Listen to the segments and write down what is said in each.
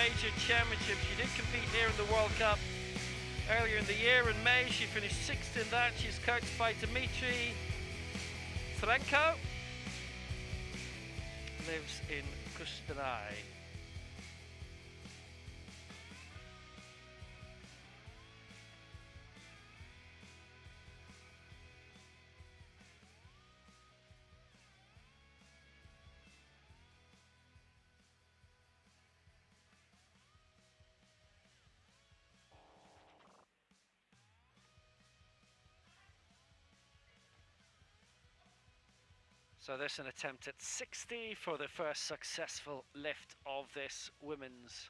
major championship. She did compete here in the World Cup earlier in the year in May. She finished 6th in that. She's coached by Dmitry Tsarenko. Lives in Kustanai. So there's an attempt at 60 for the first successful lift of this women's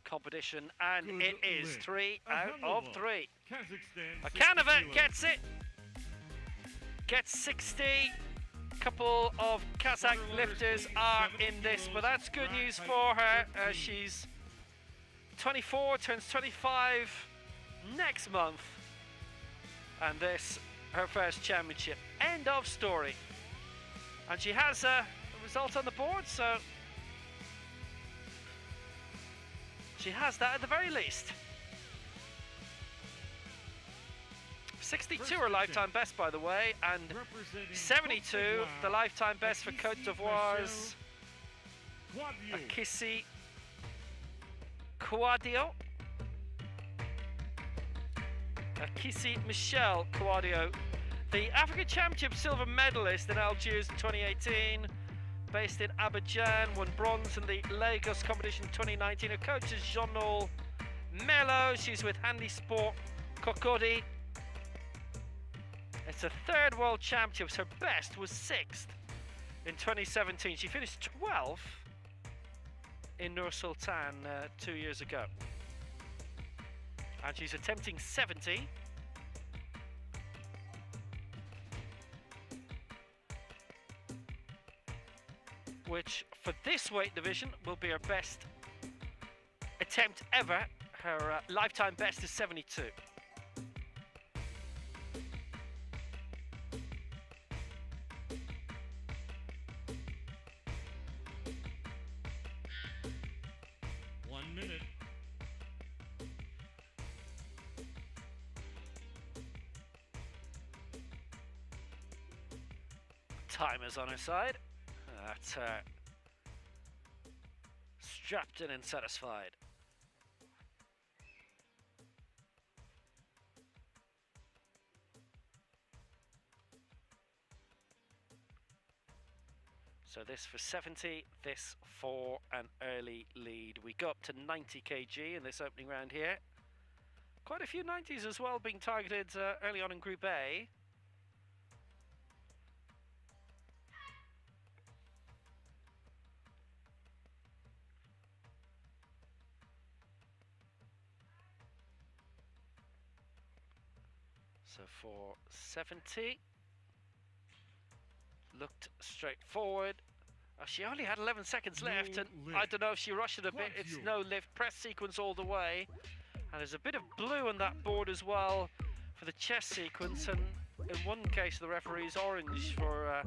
competition, and good it is lift. 3 out of 3. Akanova gets it, gets 60. Couple of Kazakh lifters are in this, but that's good news for her. She's 24, turns 25 next month, and this her first championship. End of story. And she has a result on the board, so she has that at the very least. 62 her lifetime best, by the way, and 72 the lifetime best for Côte d'Ivoire's Akisi Kouadio. Akisi Michelle Kouadio, the African Championship silver medalist in Algiers in 2018, based in Abidjan, won bronze in the Lagos competition 2019. Her coach is Jean-Noel Melo. She's with Handy Sport Kokodi. It's her third World Championships. Her best was 6th in 2017. She finished 12th in Nur Sultan 2 years ago. And she's attempting 70. Which for this weight division will be her best attempt ever. Her lifetime best is 72. Timer's on her side. That's her. Strapped in and satisfied. So this for 70, this for an early lead. We go up to 90 kg in this opening round here. Quite a few 90s as well being targeted early on in Group A. So for 70, looked straightforward. Oh, she only had 11 seconds left, and I don't know if she rushed it a bit. It's no lift, press sequence all the way. And there's a bit of blue on that board as well for the chest sequence, and in one case the referee's orange for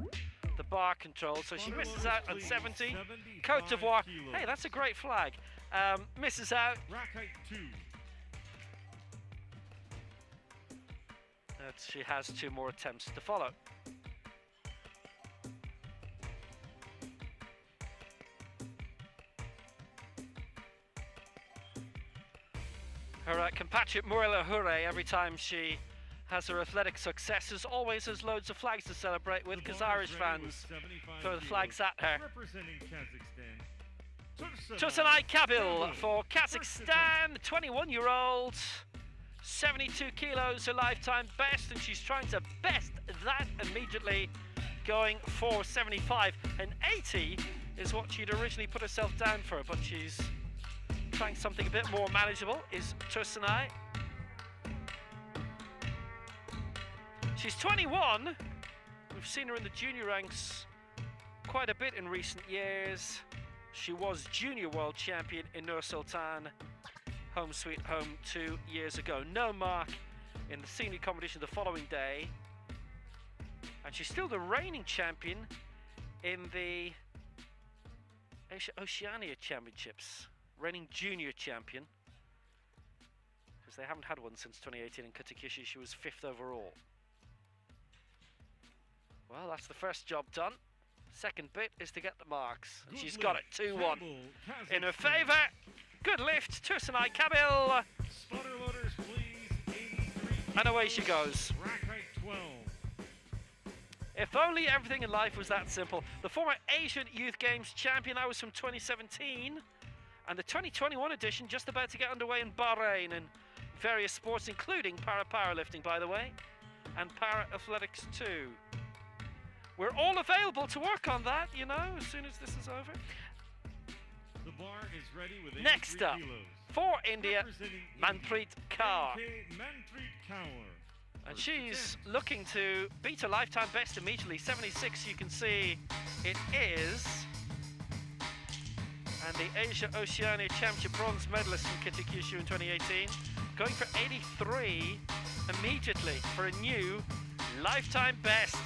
the bar control. So she misses out on 70. Côte d'Ivoire, hey, that's a great flag. Misses out. She has 2 more attempts to follow. Her compatriot Murela Hure, every time she has her athletic successes, always has loads of flags to celebrate with, because Irish fans throw the flags at her. Representing Kazakhstan, Tursunay Kabil for Kazakhstan, 21-year-old. 72 kilos her lifetime best, and she's trying to best that immediately, going for 75. And 80 is what she'd originally put herself down for, but she's trying something a bit more manageable, is Tursunay. She's 21. We've seen her in the junior ranks quite a bit in recent years. She was junior world champion in Nur Sultan, home sweet home 2 years ago. No mark in the senior competition the following day. And she's still the reigning champion in the Oceania Championships. reigning junior champion, because they haven't had one since 2018 in Katakyushi. She was 5th overall. Well, that's the first job done. Second bit is to get the marks. And she's got it, 2-1 in her favour. Good lift, Tursunai Kabil. And away she goes. If only everything in life was that simple. The former Asian Youth Games champion, that was from 2017. And the 2021 edition just about to get underway in Bahrain in various sports, including powerlifting, by the way, and para-athletics too. We're all available to work on that, you know, as soon as this is over. The bar is ready with next up, kilos. For India, Manpreet Kaur. Manpreet Kaur. And she's looking to beat a lifetime best immediately. 76, you can see it is. And the Asia Oceania Championship bronze medalist from Kitakyushu in 2018, going for 83 immediately for a new lifetime best.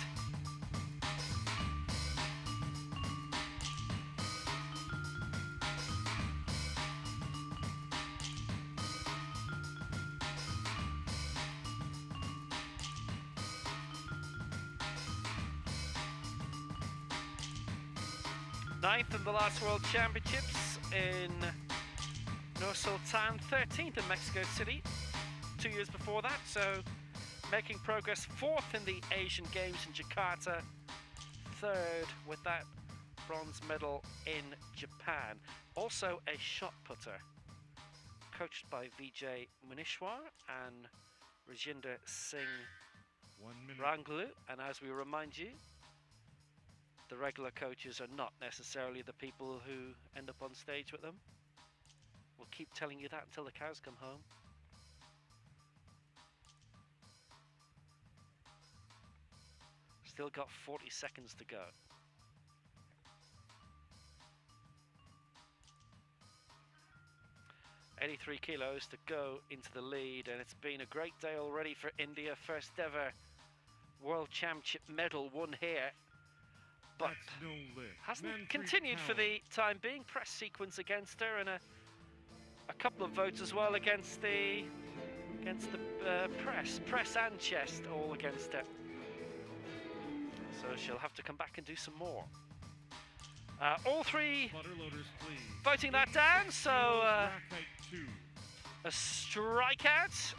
Ninth in the last World Championships in Nur Sultan, 13th in Mexico City 2 years before that, so making progress. 4th in the Asian Games in Jakarta, 3rd with that bronze medal in Japan. Also a shot putter, coached by Vijay Munishwar and Rajinder Singh Ranglu. And as we remind you, the regular coaches are not necessarily the people who end up on stage with them. We'll keep telling you that until the cows come home. Still got 40 seconds to go. $83 kilos to go into the lead, and it's been a great day already for India. First ever World Championship medal won here, but hasn't continued for the time being. Press sequence against her, and a couple of votes as well against the press and chest, all against her. So she'll have to come back and do some more. All three voting that down, so a strikeout.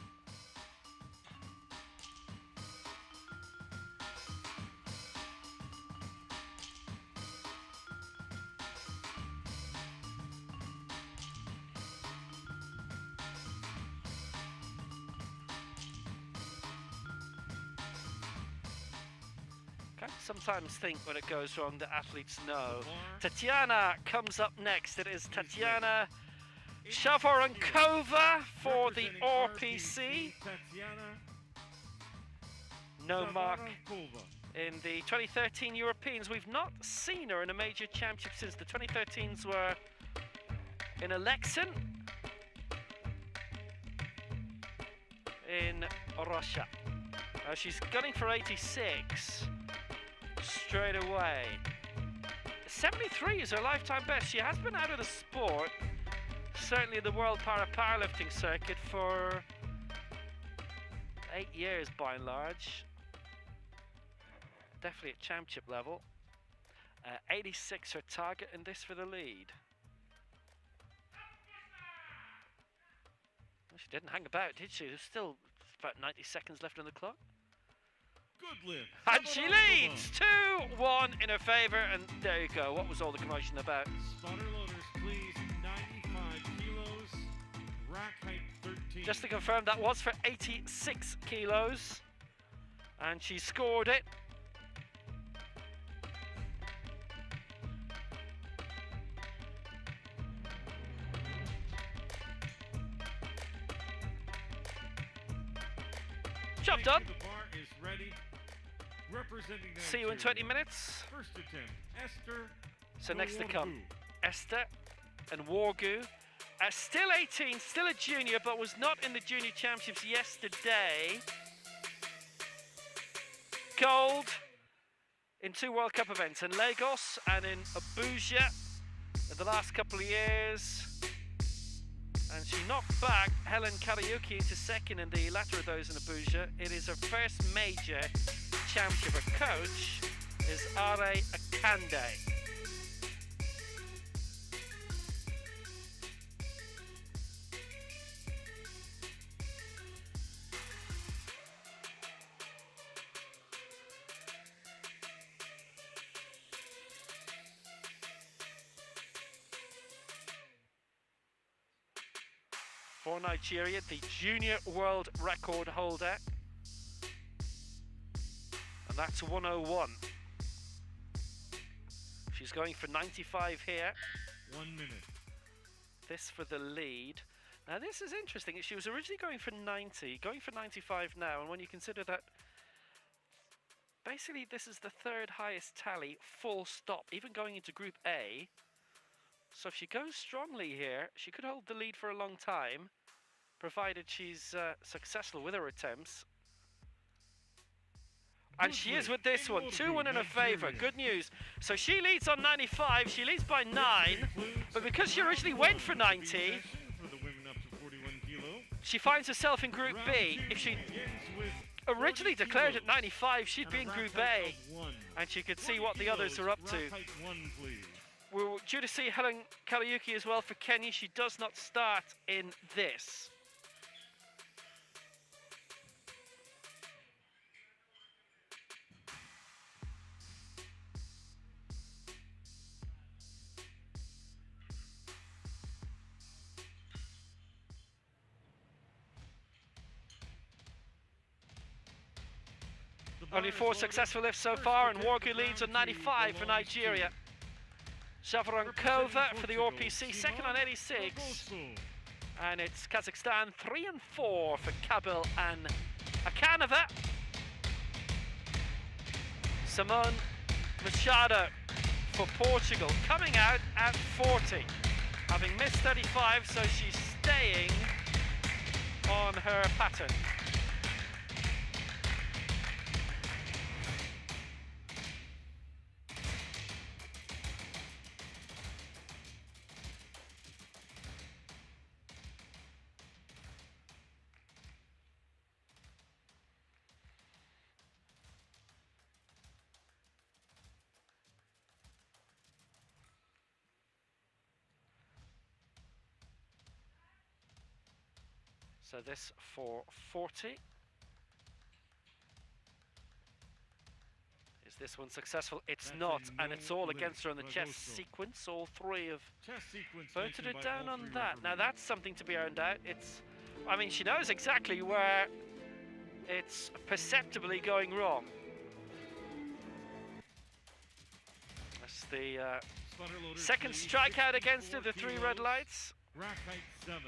Sometimes think when it goes wrong that athletes know. Tatiana comes up next. It is Tatiana Shavorankova for the RPC. No mark in the 2013 Europeans. We've not seen her in a major championship since the 2013s were in Alexin in Russia. She's gunning for 86. Straight away. 73 is her lifetime best. She has been out of the sport, certainly the world powerlifting circuit, for 8 years by and large. Definitely at championship level. 86 her target, and this for the lead. Well, she didn't hang about, did she? There's still about 90 seconds left on the clock. Good lift. And she leads 2-1 in her favour, and there you go. What was all the commotion about? Spotter loaders, please. 95 kilos. Rack height 13. Just to confirm, that was for 86 kilos, and she scored it. Job done. The bar is ready. See you in 20 minutes. First attempt, Esther. So next to come, Esther and Wargu. Still 18, still a junior, but was not in the junior championships yesterday. Gold in 2 World Cup events, in Lagos and in Abuja in the last couple of years. And she knocked back Helen Kariuki into second in the latter of those in Abuja. It is her first major championship. Her coach is Are Akande. For Nigeria, the junior world record holder, and that's 101. She's going for 95 here. 1 minute. This for the lead. Now this is interesting. She was originally going for 90, going for 95 now, and when you consider that basically this is the third highest tally, full stop, even going into Group A. So if she goes strongly here, she could hold the lead for a long time, provided she's successful with her attempts. And she is with this one, 2-1 in her favour. Good news. So she leads on 95, she leads by 9, but because she originally went for 90, she finds herself in Group B. If she originally declared at 95, she'd be in Group A, and she could see what the others are up to. We're due to see Helen Kariuki as well for Kenya. She does not start in this. Only 4 successful lifts so far, and Wargu leads on 95 for Nigeria. Zavrankova for the RPC, second on 86. And it's Kazakhstan 3 and 4 for Kabil and Akanova. Simone Machado for Portugal, coming out at 40. Having missed 35, so she's staying on her pattern. So this for 40. Is this one successful? It's not, and it's all against her on the chess sequence. All 3 have voted her down on that. Now that's something to be earned out. I mean, she knows exactly where it's perceptibly going wrong. That's the second strikeout against her, the 3 red lights. Rack height 7.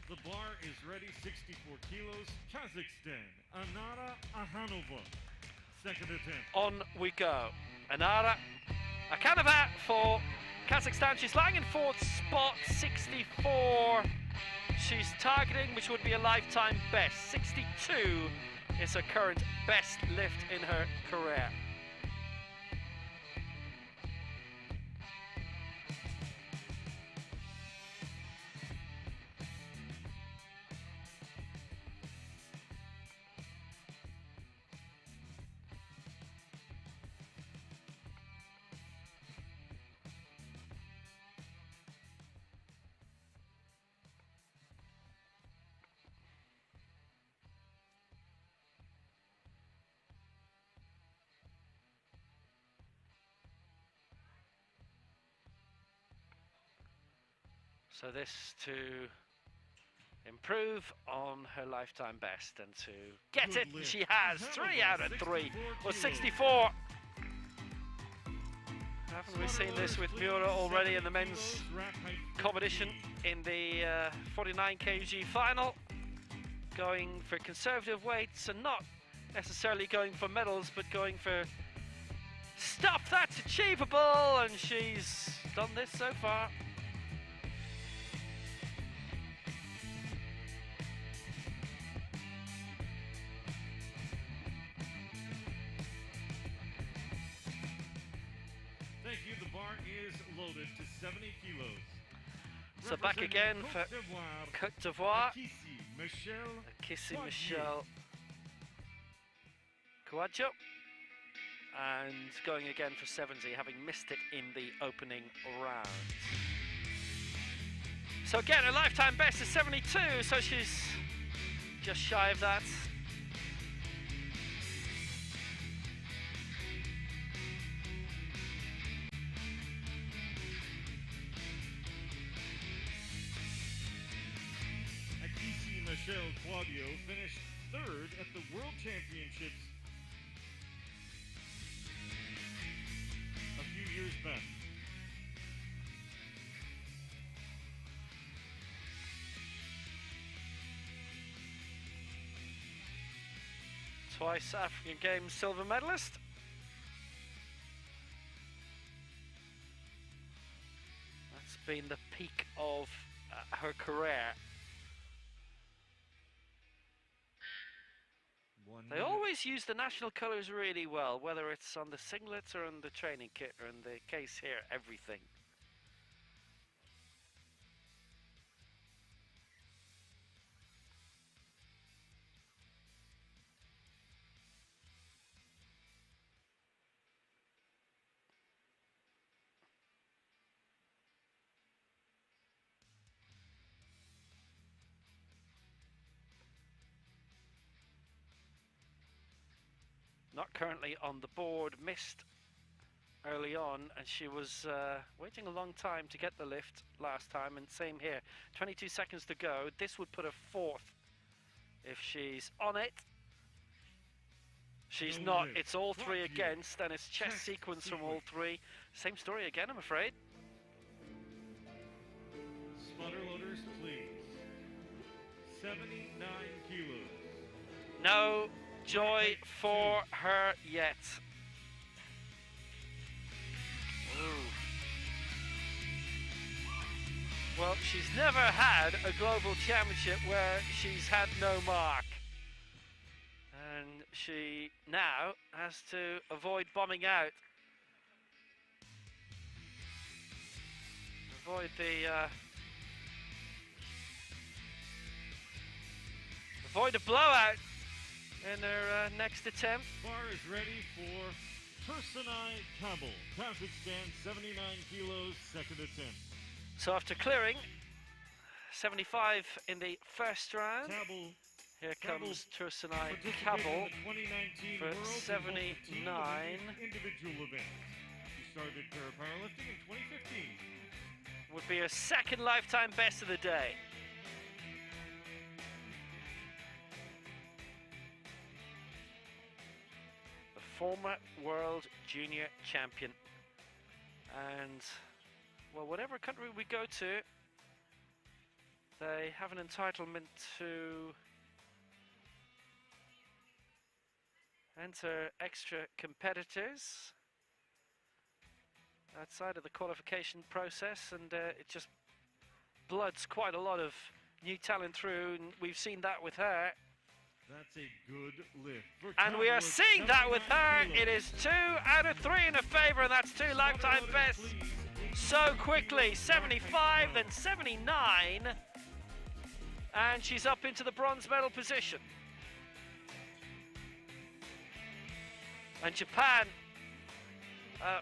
The bar is ready, 64 kilos, Kazakhstan, Anara Ahanova. Second attempt. On we go. Anara Akanova for Kazakhstan. She's lying in 4th spot, 64. She's targeting, which would be a lifetime best. 62 is her current best lift in her career. So this to improve on her lifetime best and to get it, she has 3 out of 3, or 64. Haven't we seen this with Miura already in the men's competition in the 49 kg final? going for conservative weights and not necessarily going for medals, but going for stuff that's achievable, and she's done this so far. Thank you. The bar is loaded to 70 kilos. So back again for Côte d'Ivoire. Akissi Michelle Kouadjo. And going again for 70, having missed it in the opening round. So again, her lifetime best is 72, so she's just shy of that. Michelle Claudio finished third at the World Championships a few years back. Twice African Games silver medalist. That's been the peak of her career. They always use the national colours really well, whether it's on the singlets or on the training kit, or in the case here, everything. Not currently on the board, missed early on, and she was waiting a long time to get the lift last time, and same here. 22 seconds to go. This would put her fourth if she's on it. She's not. It's all three against, and it's chest sequence from all three. Same story again, I'm afraid. Spotter loaders, please. 79 kilos. No joy for her yet. Ooh. Well, she's never had a global championship where she's had no mark. And she now has to avoid bombing out. Avoid the avoid a blowout in her next attempt. Bar is ready for Tursunay Kabul, Kazakhstan, 79 kilos, second attempt. So after clearing 75 in the first round, Kabul, here comes Tursunay Kabul for 79. Individual event. She started powerlifting in 2015. Would be her second lifetime best of the day. Former world junior champion, and well, whatever country we go to, they have an entitlement to enter extra competitors outside of the qualification process, and it just bloods quite a lot of new talent through, and we've seen that with her. That's a good lift. And we are seeing that with her. It is 2 out of 3 in her favour, and that's 2 lifetime bests so quickly. 75, then 79. And she's up into the bronze medal position. And Japan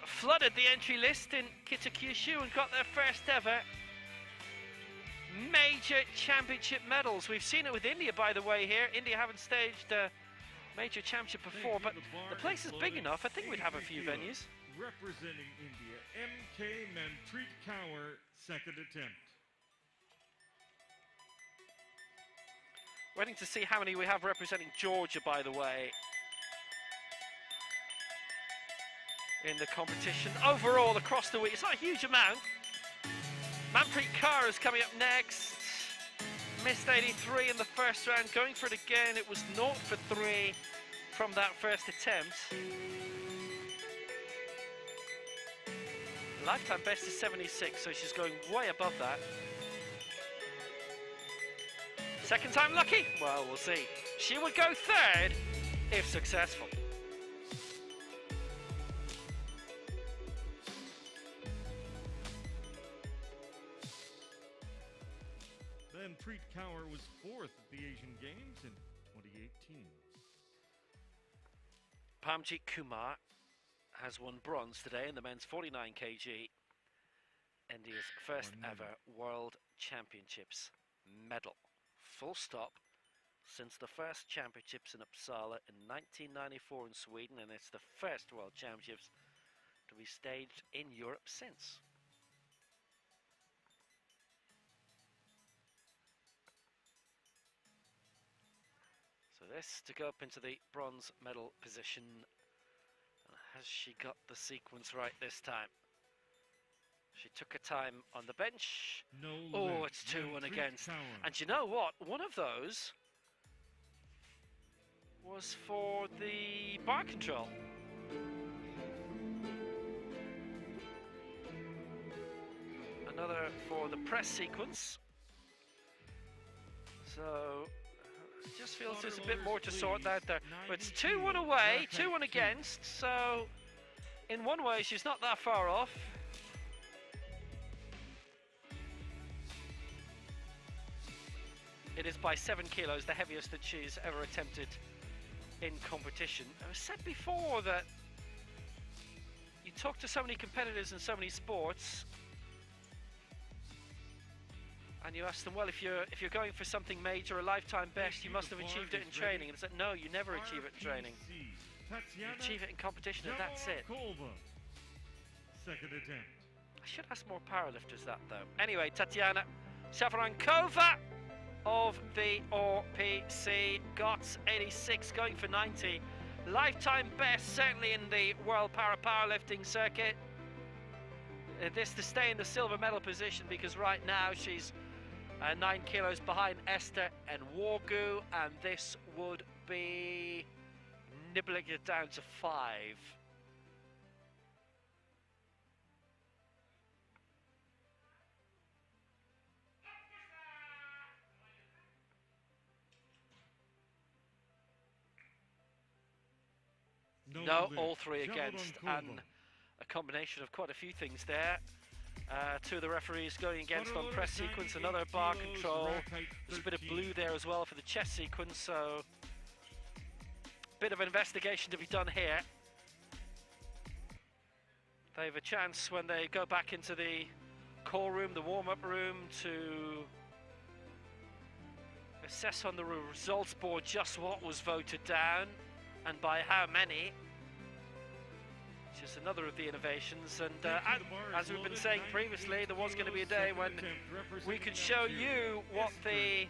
flooded the entry list in Kitakyushu and got their first ever major championship medals. We've seen it with India, by the way, here. India haven't staged a major championship before, but the place is big enough. I think we'd have a few venues. Representing India, MK Manpreet Kaur, second attempt. Waiting to see how many we have representing Georgia, by the way, in the competition. Overall, across the week, it's not a huge amount. Manpreet Kaur is coming up next. missed 83 in the first round, going for it again. It was 0 for 3 from that first attempt. Lifetime best is 76, so she's going way above that. Second time lucky? Well, we'll see. She would go third if successful. Then Preet Kaur was 4th at the Asian Games in 2018. Pamjit Kumar has won bronze today in the men's 49 kg, India's first ever World Championships medal. Full stop. Since the first championships in Uppsala in 1994 in Sweden, and it's the first World Championships to be staged in Europe since. So this to go up into the bronze medal position. Has she got the sequence right this time? She took her time on the bench. Oh, it's 2-1 against. And you know what? One of those was for the bar control. Another for the press sequence. So just feels there's a bit more to sort out there. But it's 2-1 away, 2-1 against. So in one way, she's not that far off. It is by 7 kilos, the heaviest that she's ever attempted in competition. I said before that you talk to so many competitors in so many sports, and you ask them, well, if you're going for something major, a lifetime best, you must have achieved it in training. And it's like, no, you never achieve it in training. You achieve it in competition, and that's it. Second attempt. I should ask more powerlifters that, though. Anyway, Tatiana Savrankova of the OPC got 86, going for 90. Lifetime best, certainly in the World Powerlifting circuit. This to stay in the silver medal position, because right now she's 9 kilos behind Esther and Wargu, and this would be nibbling it down to 5. No, all three against, and a combination of quite a few things there. Two of the referees going against on press sequence, another bar control. There's a bit of blue there as well for the chest sequence, so a bit of investigation to be done here. They have a chance when they go back into the call room, the warm-up room, to assess on the results board just what was voted down and by how many. Just another of the innovations, and as we've been saying previously, there was going to be a day when we could show you what the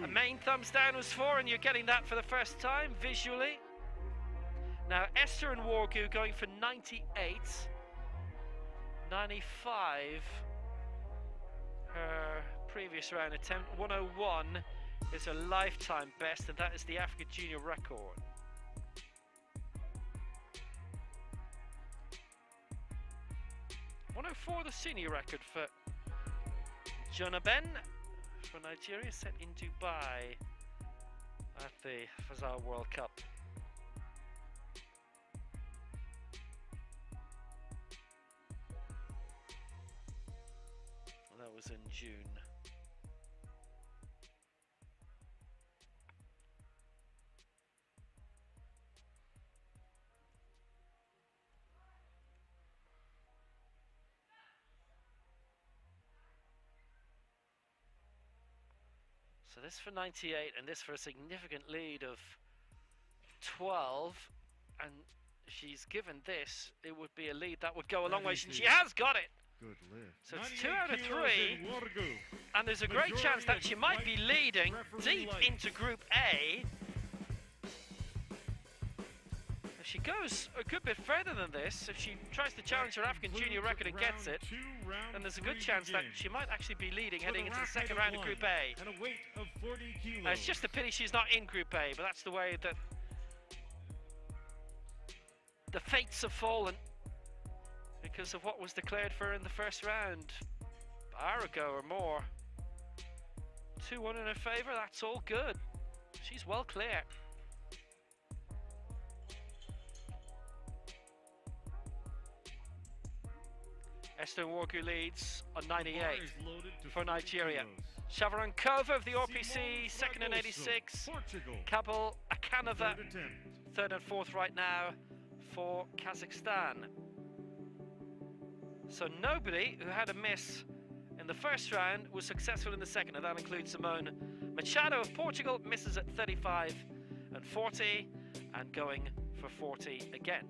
main thumbs down was for, and you're getting that for the first time visually. Now Esther and Wargu going for 98, 95 her previous round attempt. 101 is a lifetime best, and that is the African junior record. .104 the senior record for Jonaben from Nigeria, set in Dubai at the Fazal World Cup. And that was in June. So this for 98, and this for a significant lead of 12, and she's given this, it would be a lead that would go a long way, and she has got it! Good lift. So it's 2 out of 3, and there's a great chance that she might be leading deep into Group A. If she goes a good bit further than this, if she tries to challenge her African junior record and gets it, then there's a good chance that she might actually be leading heading into the second round of Group A. And a weight of 40 kilos. It's just a pity she's not in Group A, but that's the way that the fates have fallen because of what was declared for her in the first round. An hour ago or more. 2-1 in her favour, that's all good. She's well clear. Esther Nwogu leads on 98 for Nigeria. Shavaran-Kova of the RPC, second in 86. Kabul Akanova, third and fourth right now for Kazakhstan. So nobody who had a miss in the first round was successful in the second, and that includes Simone Machado of Portugal, misses at 35 and 40, and going for 40 again.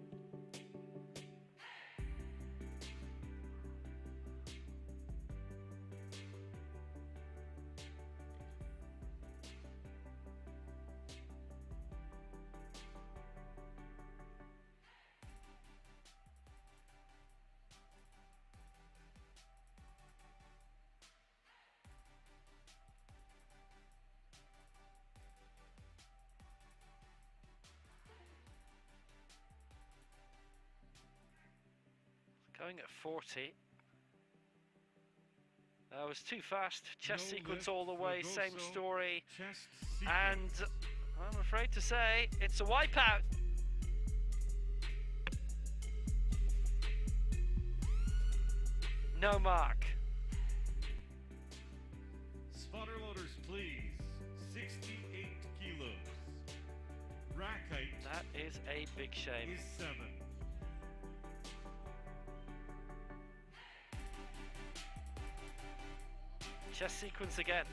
Going at 40. That was too fast. Chest sequence all the way, same story. And I'm afraid to say, it's a wipeout. No mark. Spotter loaders, please. 68 kilos. Rack height. That is a big shame. Is 7. Chest sequence again.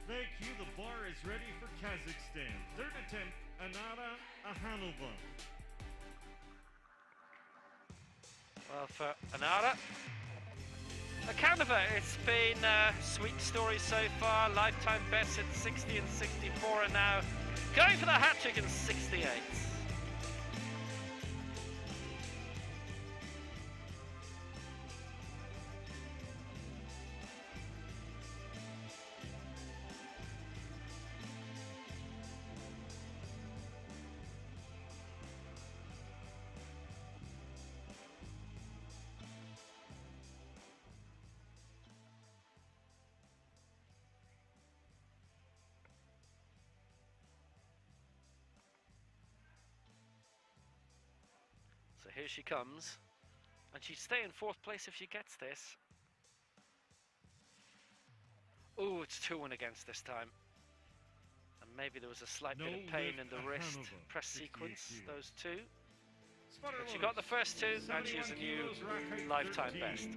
Thank you. The bar is ready for Kazakhstan. Third attempt, Anara Ahanova. Well, for Anara Akanova, it's been a sweet story so far. Lifetime best at 60 and 64, and now going for the hat-trick in 68. So here she comes, and she'd stay in fourth place if she gets this. Oh, it's 2-1 against this time. And maybe there was a slight bit of pain in the wrist press sequence, those two. But she got the first two, and she's a new lifetime best.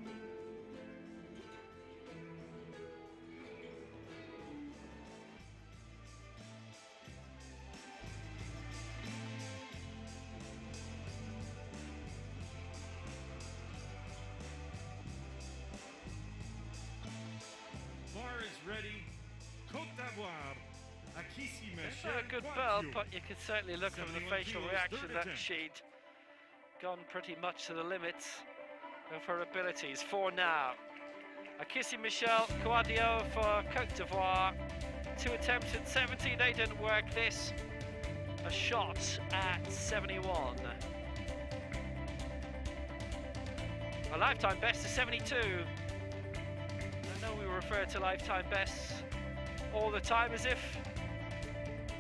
Ready, Côte d'Ivoire, It's not a good belt, but you could certainly look from the facial reaction that she'd gone pretty much to the limits of her abilities. 4 now. Akissi Michel Kouadio for Côte d'Ivoire. 2 attempts at 70, they didn't work. This, a shot at 71. A lifetime best is 72. I know we refer to lifetime bests all the time as if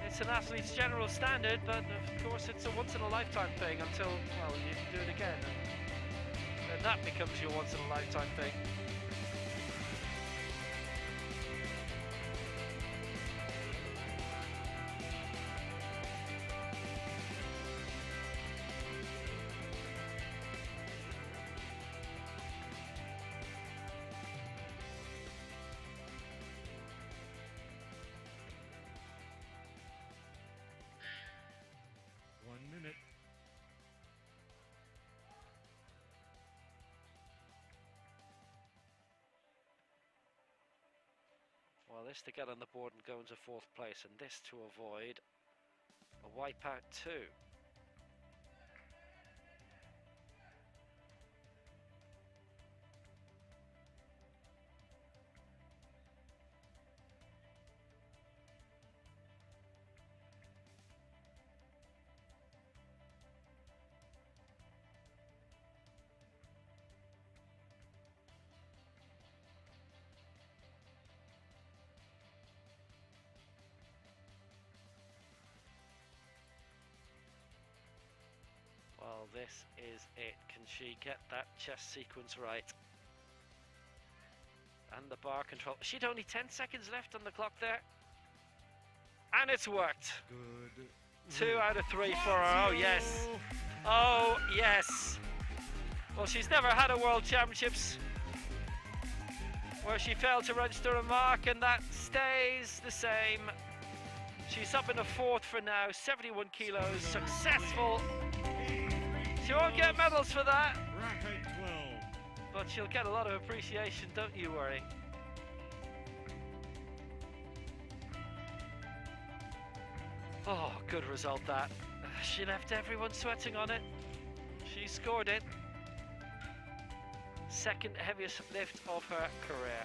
it's an athlete's general standard, but of course it's a once-in-a-lifetime thing until, well, you do it again, and then that becomes your once-in-a-lifetime thing. Well, this to get on the board and go into fourth place, and this to avoid a wipeout too. Well, this is it. Can she get that chest sequence right? And the bar control. She'd only 10 seconds left on the clock there. And it's worked. Good. 2 out of 3 for her. Oh, yes. Oh, yes. Well, she's never had a World Championships where she failed to register a mark, and that stays the same. She's up in the fourth for now, 71 kilos, successful. She won't get medals for that, but she'll get a lot of appreciation, don't you worry. Oh, good result that. She left everyone sweating on it. She scored it. Second heaviest lift of her career.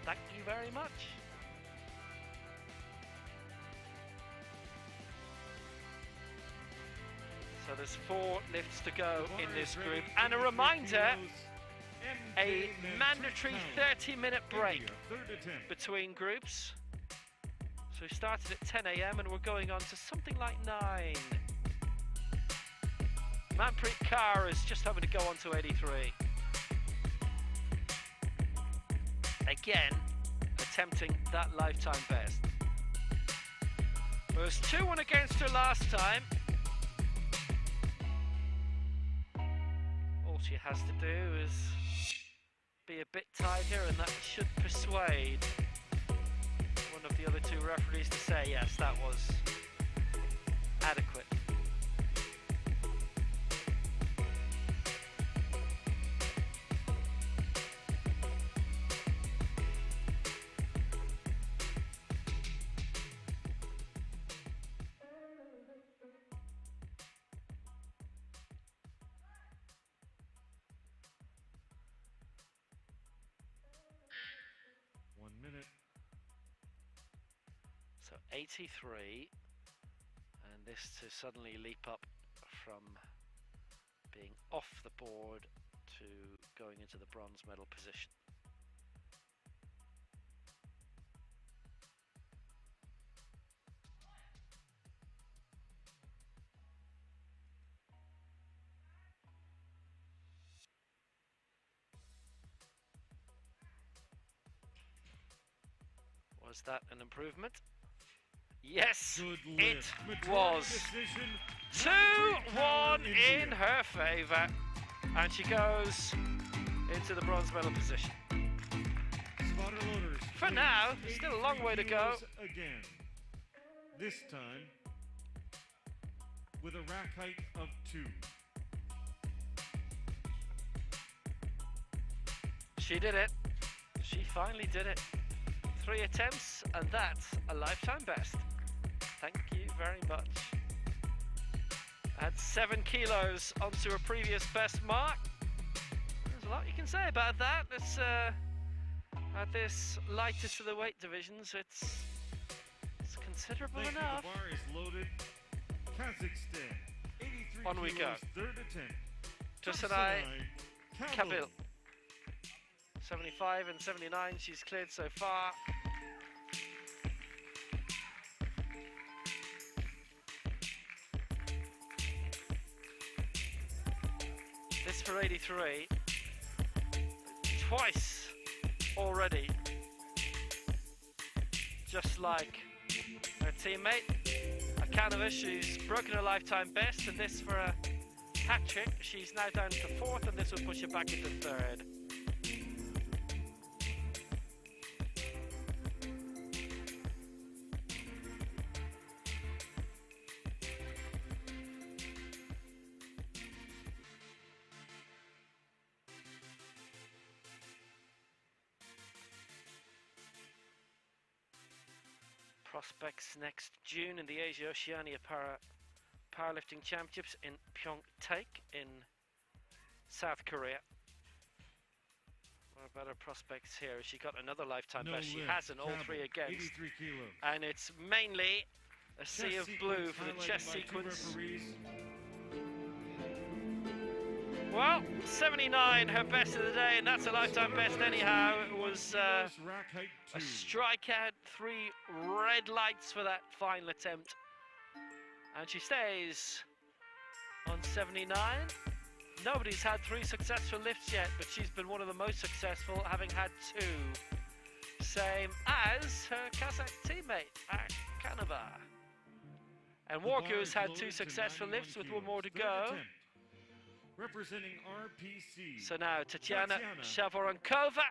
Thank you very much. So there's 4 lifts to go in this group. And a reminder, a mandatory 30-minute break between groups. So we started at 10 AM and we're going on to something like 9. Manpreet Kaur is just having to go on to 83. Again, attempting that lifetime best. There was 2-1 against her last time. All she has to do is be a bit tighter, and that should persuade one of the other 2 referees to say, yes, that was adequate. So 83, and this to suddenly leap up from being off the board to going into the bronze medal position. Was that an improvement? Yes, it was. 2-1 in her favour, and she goes into the bronze medal position. For now, still a long way to go. Again, this time with a rack height of 2. She did it. She finally did it. 3 attempts, and that's a lifetime best. Thank you very much. Add 7 kilos onto a previous best mark. There's a lot you can say about that. Let's at this lightest of the weight divisions, it's considerable enough. The bar is loaded. Kazakhstan, 83 On we go. kilos, 3rd attempt. Tursunay Kabil. 75 and 79, she's cleared so far. This for 83, twice already, just like her teammate Akanova. She's broken her lifetime best, and this for a hat trick. She's now down to 4th, and this will push her back into 3rd. prospects next June in the Asia Oceania Powerlifting Championships in Pyeongtaek in South Korea. What about her prospects here? She got another lifetime best. She hasn't, all three against. And it's mainly a sea of blue for the chest sequence. Well, 79, her best of the day, and that's a lifetime best anyhow. It was a strikeout, 3 red lights for that final attempt. And she stays on 79. Nobody's had 3 successful lifts yet, but she's been one of the most successful, having had 2. Same as her Kazakh teammate, Kanova. And Wargu's had 2 successful lifts with 1 more to go. Representing RPC. So now Tatiana Shavorankova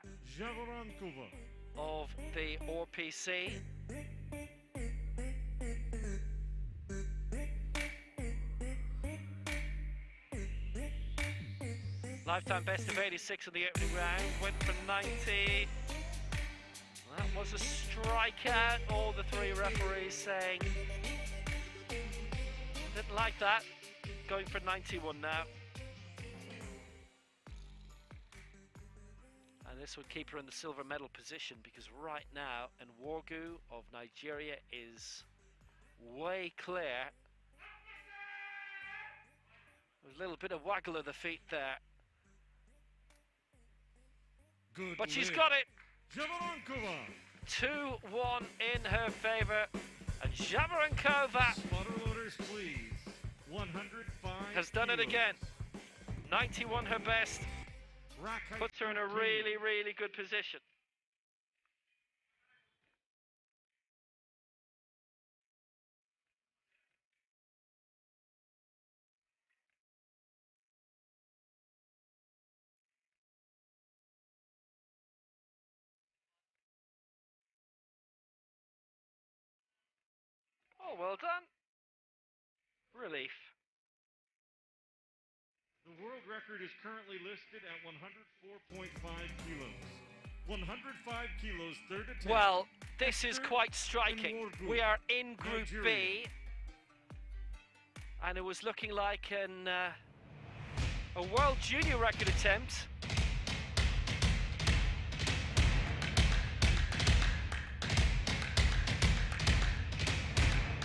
of the RPC. Lifetime best of 86 in the opening round, went for 90. That was a strikeout, all the 3 referees saying didn't like that. Going for 91 now. And this would keep her in the silver medal position, because right now Nworgu of Nigeria is way clear. There's a little bit of waggle of the feet there. Good but she's got it. 2-1 in her favour. And Shavorankova has done it again. 91 her best. Puts her in a really, really good position. Oh, well done. Relief. The world record is currently listed at 104.5 kilos. 105 kilos, third attempt. Well, this is quite striking. We are in Group B, and it was looking like a world junior record attempt.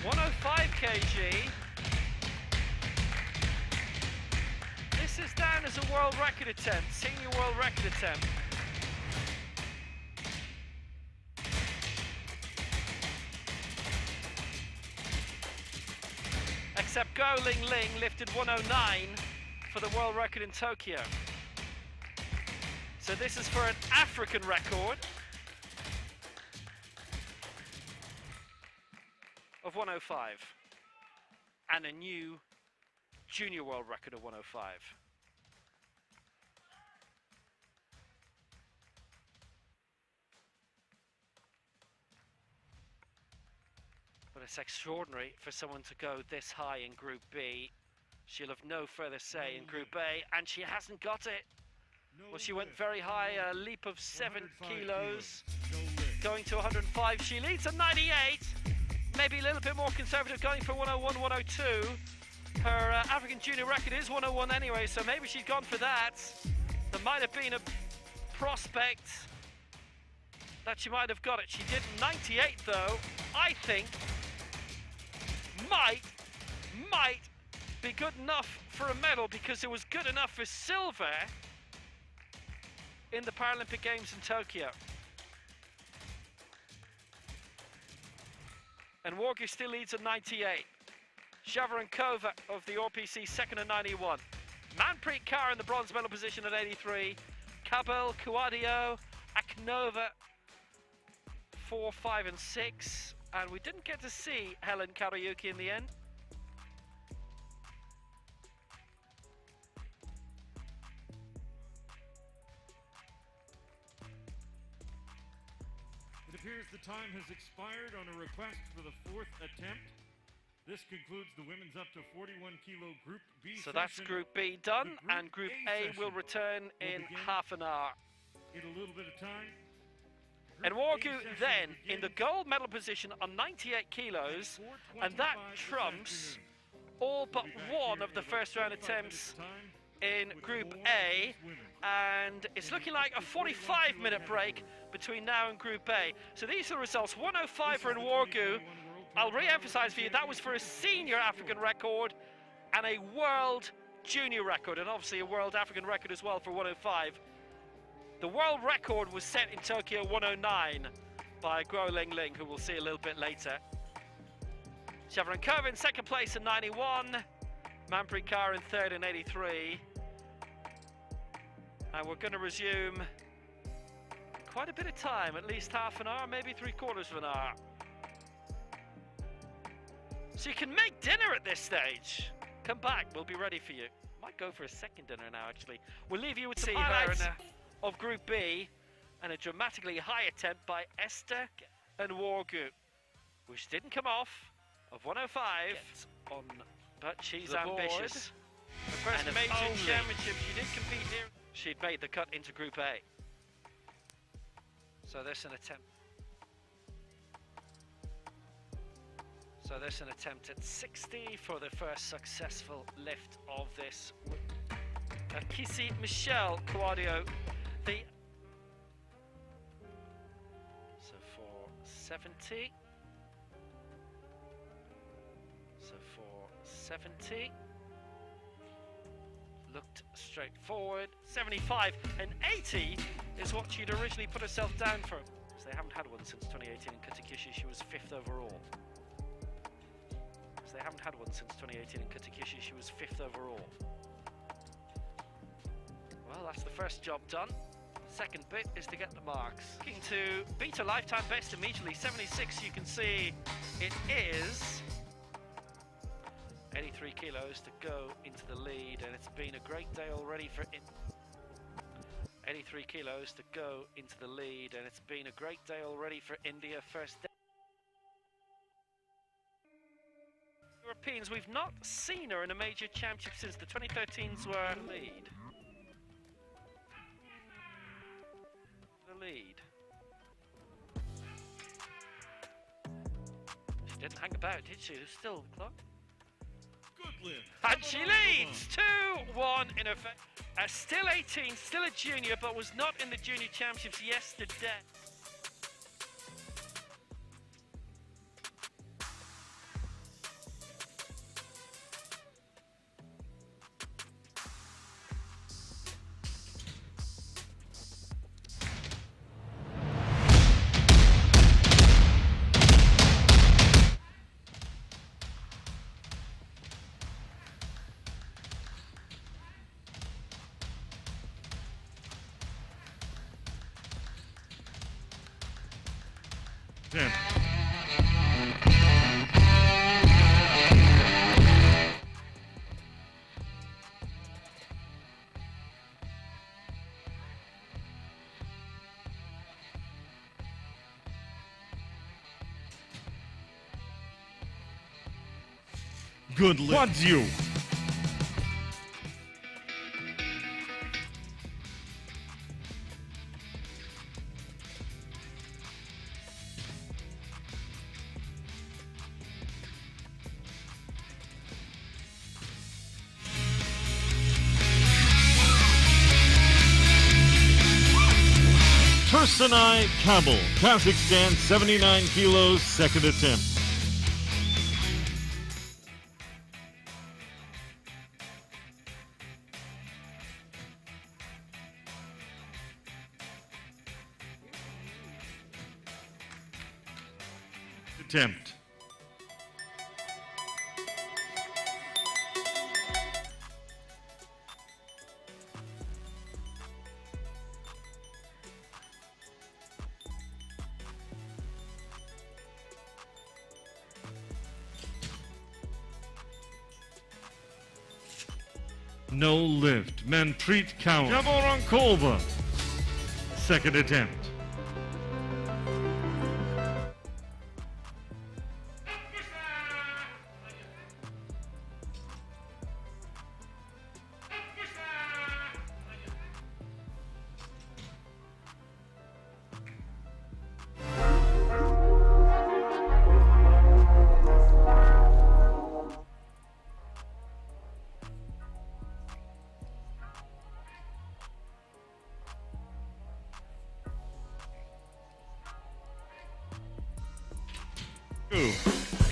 .105 kg. This is down as a world record attempt, senior world record attempt. Except Go Ling Ling lifted 109 for the world record in Tokyo. So this is for an African record of 105 and a new junior world record of 105. But it's extraordinary for someone to go this high in Group B. She'll have no further say in Group A, and she hasn't got it. Well, she went very high, a leap of 7 kilos, going to 105. She leads at 98. Maybe a little bit more conservative, going for 101, 102. Her African junior record is 101 anyway, so maybe she's gone for that. There might have been a prospect that she might have got it. She did 98 though. I think might be good enough for a medal, because it was good enough for silver in the Paralympic Games in Tokyo. And Wargu still leads at 98. Shavorankova of the RPC second at 91. Manpreet Kaur in the bronze medal position at 83. Kabel, Kuadio, Aknova 4, 5 and 6. And we didn't get to see Helen Karayuki in the end. It appears the time has expired on a request for the 4th attempt. This concludes the women's up to 41 kilo Group B So that's Group B done, and Group A will return in half an hour. In a little bit of time. And Wargu then in the gold medal position on 98 kilos, and that trumps all but one of the first round attempts in Group A, and it's looking like a 45-minute break between now and Group A. So these are the results. 105 for Wargu. I'll re-emphasize for you, that was for a senior African record and a world junior record, and obviously a world African record as well for 105. The world record was set in Tokyo 109 by Guo Ling Ling, who we'll see a little bit later. Shavrankova in second place in 91, Manpreet Kaur in third in 83. And we're going to resume quite a bit of time, at least half an hour, maybe 3/4 of an hour. So you can make dinner at this stage. Come back, we'll be ready for you. Might go for a second dinner now, actually. We'll leave you with some highlights of Group B and a dramatically high attempt by Esther and Wargu, which didn't come off of 105 on, but she's ambitious. The first major championship, she did compete here. She'd made the cut into Group A. So there's an attempt. So there's an attempt at 60 for the first successful lift of this. Kissy Michelle Quadio, so for 70. So for 70. Looked straightforward. 75 and 80 is what she'd originally put herself down for. Because they haven't had one since 2018 in Katakyushu. She was 5th overall. They haven't had one since 2018 in Katakyushu. She was 5th overall. Well, that's the first job done. The second bit is to get the marks. Looking to beat a lifetime best immediately. 76, you can see it is 83 kilos to go into the lead, and it's been a great day already for 83 kilos to go into the lead, and it's been a great day already for India. First day. Europeans, we've not seen her in a major championship since the 2013s were lead. The lead. She didn't hang about, did she? There's still the clock. And she leads 2-1 in effect. Still 18, still a junior, but was not in the junior championships yesterday. Good lift. What's you? Tursunai Kabul, Kazakhstan, 79 kilos, second attempt. Attempt. No lift. Manpreet Kaur. Jabarankova. Second attempt.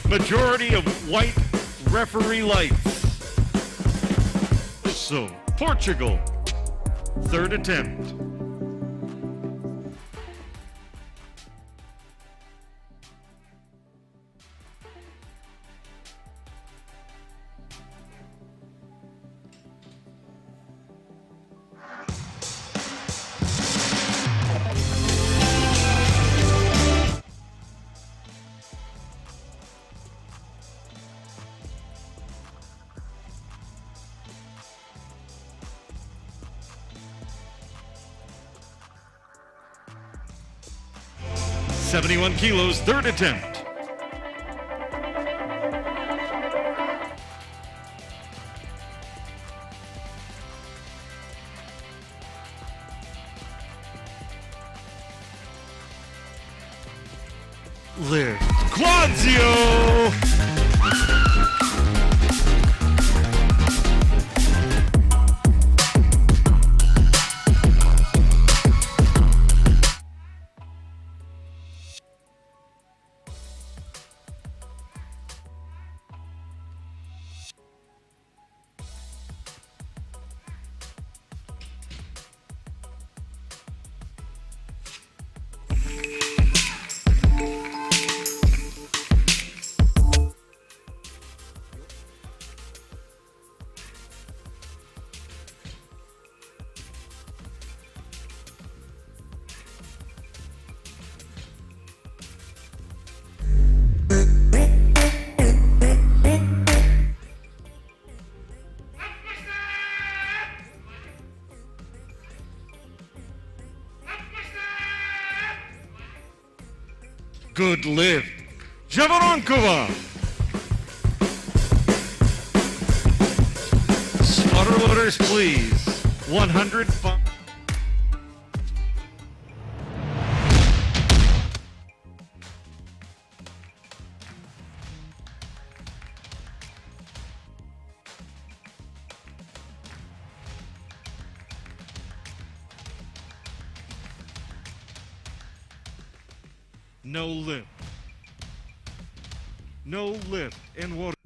Majority of white referee lights. So, Portugal, third attempt. .71 kilos, third attempt. Lift. Quadzio! Good lift. Javaronkova. Spotter loaders, please. 105. No lift. No lift in water.